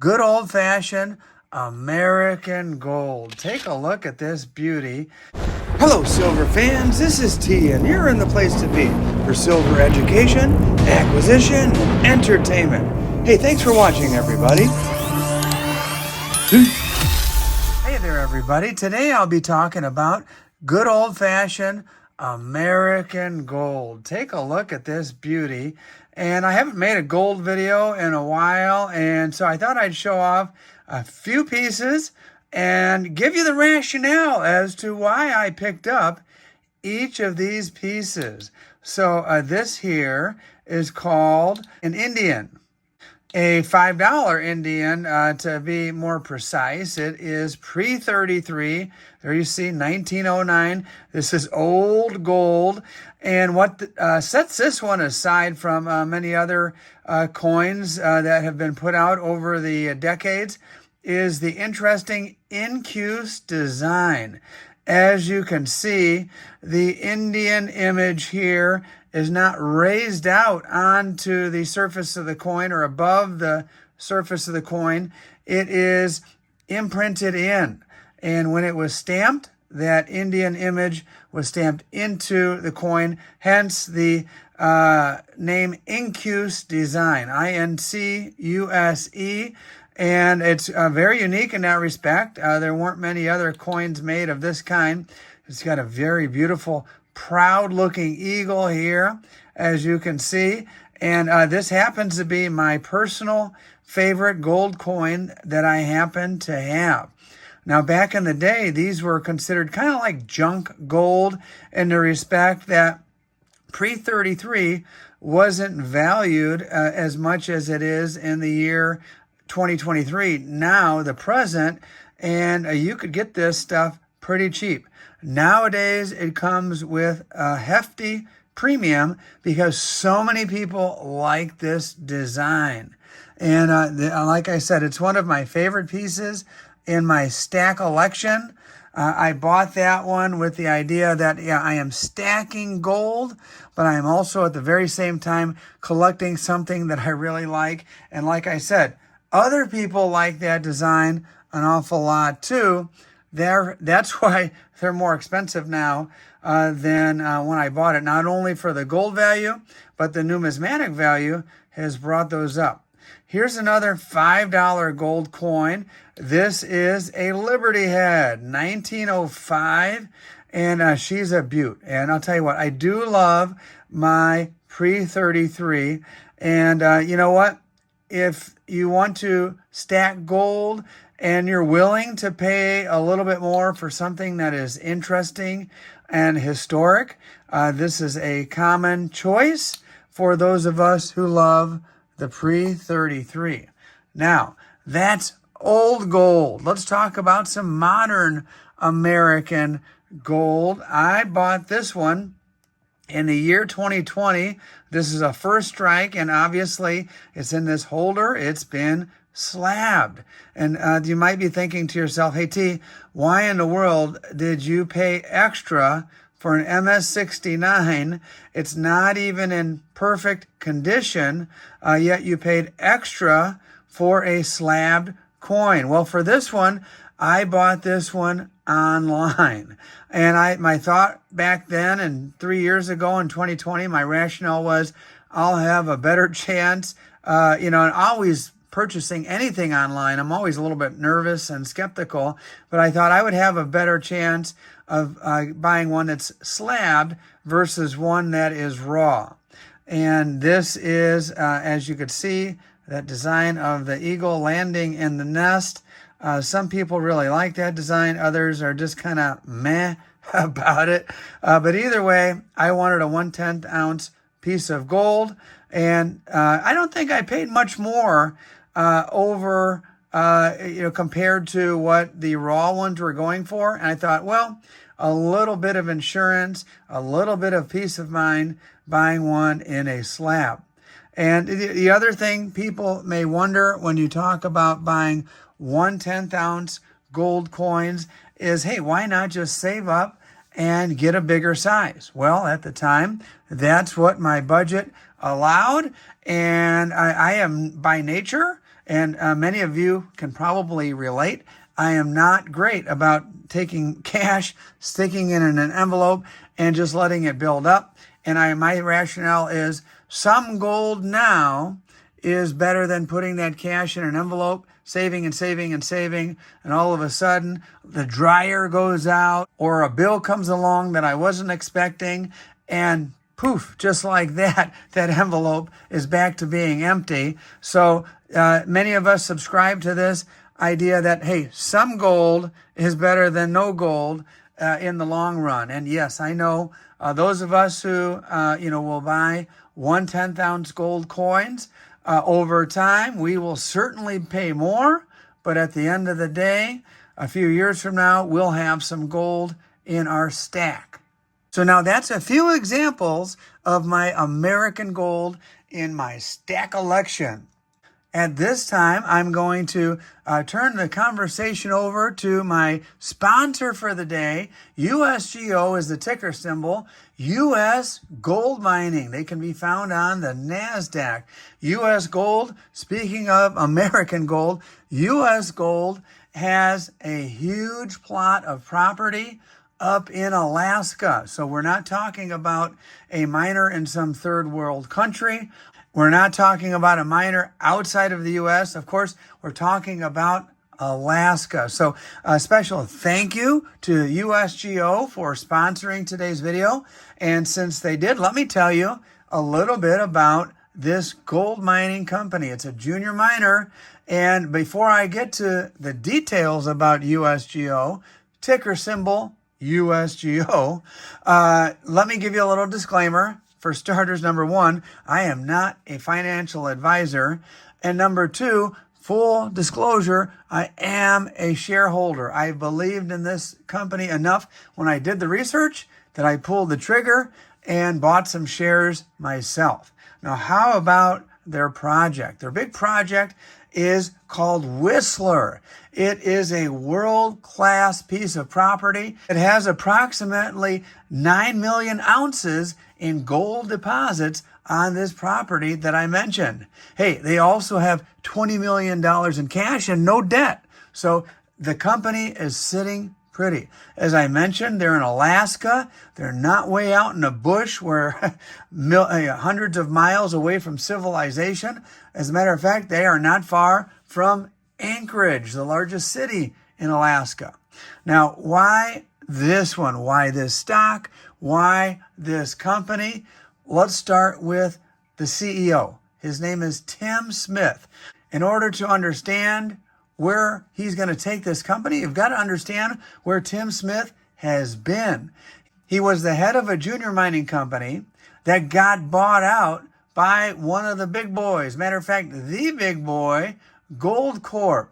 Good old-fashioned American gold. Take a look at this beauty. Hello, silver fans. This is T, and you're in the place to be for silver education, acquisition, and entertainment. Hey, thanks for watching, everybody. Hey there, everybody. Today I'll be talking about good old-fashioned American gold. Take a look at this beauty. And I haven't made a gold video in a while, and so I thought I'd show off a few pieces and give you the rationale as to why I picked up each of these pieces. So this here is called an Indian. A $5 Indian, to be more precise. It is pre-33. There you see, 1909. This is old gold. And what sets this one aside from many other coins that have been put out over the decades is the interesting incuse design. As you can see, the Indian image here is not raised out onto the surface of the coin or above the surface of the coin. It is imprinted in. And when it was stamped, that Indian image was stamped into the coin, hence the name incuse design, I-N-C-U-S-E. And it's very unique in that respect. There weren't many other coins made of this kind. It's got a very beautiful, proud-looking eagle here, as you can see. And this happens to be my personal favorite gold coin that I happen to have. Now, back in the day, these were considered kind of like junk gold in the respect that pre-33 wasn't valued as much as it is in the year 2023, now the present, and you could get this stuff pretty cheap. Nowadays, it comes with a hefty premium because so many people like this design. And like I said, it's one of my favorite pieces in my stack-o-lection. I bought that one with the idea that, I am stacking gold, but I am also at the very same time collecting something that I really like. And like I said, other people like that design an awful lot too. That's why they're more expensive now than when I bought it. Not only for the gold value, but the numismatic value has brought those up. Here's another $5 gold coin. This is a Liberty Head, 1905, and she's a beaut. And I'll tell you what, I do love my pre-33, and you know what? If you want to stack gold and you're willing to pay a little bit more for something that is interesting and historic, this is a common choice for those of us who love the pre-33. Now, that's old gold. Let's talk about some modern American gold. I bought this one in the year 2020. This is a first strike, and obviously it's in this holder. It's been slabbed. And you might be thinking to yourself, hey, T, why in the world did you pay extra for an MS-69? It's not even in perfect condition, yet you paid extra for a slabbed coin. Well, for this one, I bought this one online. And my thought back then and 3 years ago in 2020, my rationale was I'll have a better chance, and always purchasing anything online, I'm always a little bit nervous and skeptical, but I thought I would have a better chance of buying one that's slabbed versus one that is raw. And this is, as you could see, that design of the eagle landing in the nest. Some people really like that design. Others are just kind of meh about it. But either way, I wanted a 1/10 ounce piece of gold. And I don't think I paid much more over, compared to what the raw ones were going for. And I thought, well, a little bit of insurance, a little bit of peace of mind buying one in a slab. And the other thing people may wonder when you talk about buying 1/10 ounce gold coins is, hey, why not just save up and get a bigger size? Well, at the time, that's what my budget allowed. And I am by nature And many of you can probably relate. I am not great about taking cash, sticking it in an envelope, and just letting it build up. And my rationale is some gold now is better than putting that cash in an envelope, saving and saving and saving, and all of a sudden the dryer goes out or a bill comes along that I wasn't expecting, and poof, just like that, that envelope is back to being empty. So many of us subscribe to this idea that, hey, some gold is better than no gold in the long run. And yes, I know those of us who, will buy 1/10 ounce gold coins over time, we will certainly pay more. But at the end of the day, a few years from now, we'll have some gold in our stack. So now that's a few examples of my American gold in my stack-o-lection. At this time, I'm going to turn the conversation over to my sponsor for the day. USGO is the ticker symbol. U.S. Gold Mining. They can be found on the NASDAQ. U.S. Gold, speaking of American gold, U.S. Gold has a huge plot of property up in Alaska. So we're not talking about a miner in some third world country. We're not talking about a miner outside of the U.S. Of course, we're talking about Alaska. So a special thank you to USGO for sponsoring today's video. And since they did, let me tell you a little bit about this gold mining company. It's a junior miner. And before I get to the details about USGO, ticker symbol USGO, let me give you a little disclaimer. For starters, number one, I am not a financial advisor. And number two, full disclosure, I am a shareholder. I believed in this company enough when I did the research that I pulled the trigger and bought some shares myself. Now, how about their project? Their big project is called Whistler. It is a world-class piece of property. It has approximately 9 million ounces in gold deposits on this property that I mentioned. Hey, they also have $20 million in cash and no debt. So the company is sitting pretty. As I mentioned, they're in Alaska. They're not way out in the bush where hundreds of miles away from civilization. As a matter of fact, they are not far from Anchorage, the largest city in Alaska. Now, why this one? Why this stock? Why this company? Let's start with the CEO. His name is Tim Smith. In order to understand where he's going to take this company, you've got to understand where Tim Smith has been. He was the head of a junior mining company that got bought out by one of the big boys. Matter of fact, the big boy, Goldcorp.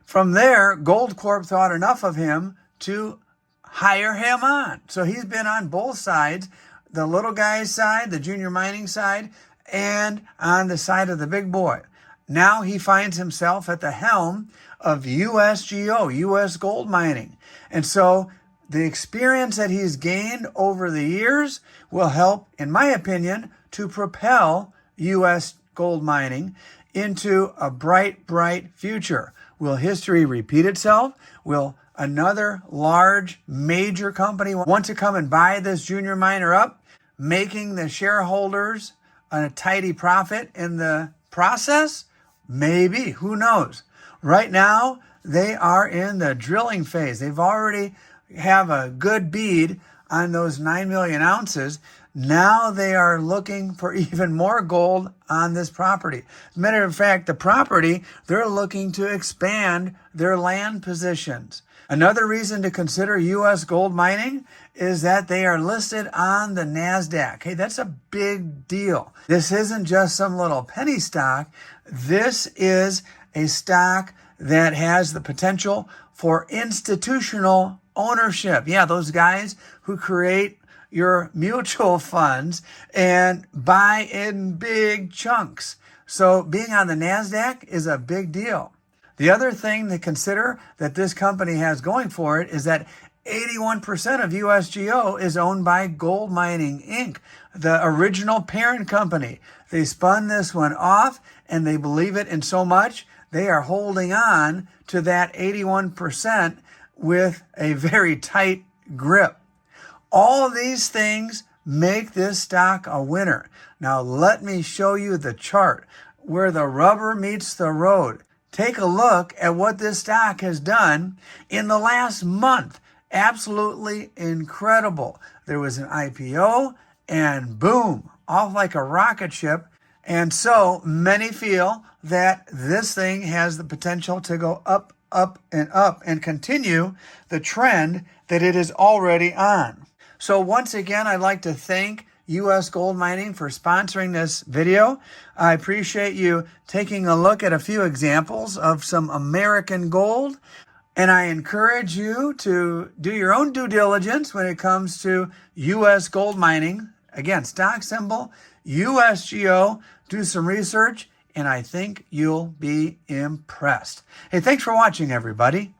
From there, Goldcorp thought enough of him to hire him on. So he's been on both sides, the little guy's side, the junior mining side, and on the side of the big boy. Now he finds himself at the helm of USGO, U.S. Gold Mining. And so the experience that he's gained over the years will help, in my opinion, to propel U.S. gold mining into a bright, bright future. Will history repeat itself? Will another large, major company want to come and buy this junior miner up, making the shareholders a tidy profit in the process? Maybe. Who knows? Right now, they are in the drilling phase. They've already have a good bead on those 9 million ounces. Now they are looking for even more gold on this property. As a matter of fact, the property, they're looking to expand their land positions. Another reason to consider U.S. gold mining is that they are listed on the NASDAQ. Hey, that's a big deal. This isn't just some little penny stock. This is a stock that has the potential for institutional ownership. Yeah, those guys who create your mutual funds and buy in big chunks. So being on the NASDAQ is a big deal. The other thing to consider that this company has going for it is that 81% of USGO is owned by Gold Mining Inc., the original parent company. They spun this one off and they believe it in so much they are holding on to that 81% with a very tight grip. All of these things make this stock a winner. Now let me show you the chart where the rubber meets the road. Take a look at what this stock has done in the last month. Absolutely incredible. There was an IPO and boom, off like a rocket ship. And so many feel that this thing has the potential to go up, up, and continue the trend that it is already on. So once again, I'd like to thank U.S. Gold Mining for sponsoring this video. I appreciate you taking a look at a few examples of some American gold. And I encourage you to do your own due diligence when it comes to U.S. Gold Mining. Again, stock symbol, USGO. Do some research, and I think you'll be impressed. Hey, thanks for watching, everybody.